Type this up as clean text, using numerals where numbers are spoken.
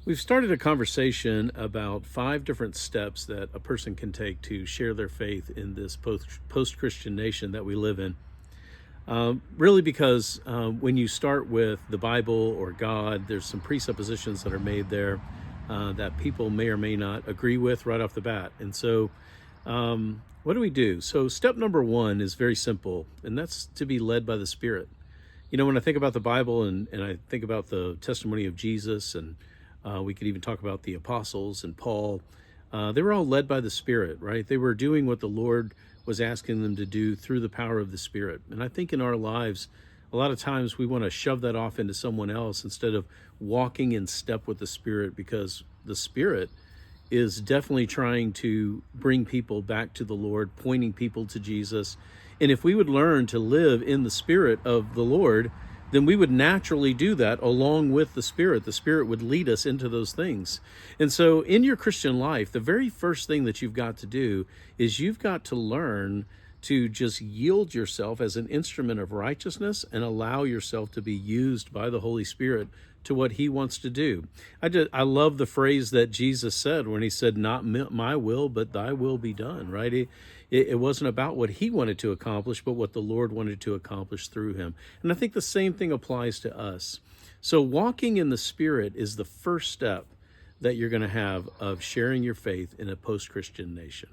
We've started a conversation about 5 different steps that a person can take to share their faith in this post Christian nation that we live in. Really, because when you start with the Bible or God, there's some presuppositions that are made there that people may or may not agree with right off the bat. And so, what do we do? So, step number 1 is very simple, and that's to be led by the Spirit. You know, when I think about the Bible and I think about the testimony of Jesus, and we could even talk about the apostles and Paul, they were all led by the Spirit, right? They were doing what the Lord was asking them to do through the power of the Spirit. And I think in our lives, a lot of times we want to shove that off into someone else instead of walking in step with the Spirit, because the Spirit is definitely trying to bring people back to the Lord, pointing people to Jesus. And if we would learn to live in the Spirit of the Lord, then we would naturally do that along with the Spirit. The Spirit would lead us into those things. And so in your Christian life, the very first thing that you've got to do is you've got to learn to just yield yourself as an instrument of righteousness and allow yourself to be used by the Holy Spirit to what he wants to do. I love the phrase that Jesus said when he said, "Not my will, but thy will be done," right? It wasn't about what he wanted to accomplish, but what the Lord wanted to accomplish through him. And I think the same thing applies to us. So walking in the Spirit is the first step that you're going to have of sharing your faith in a post-Christian nation.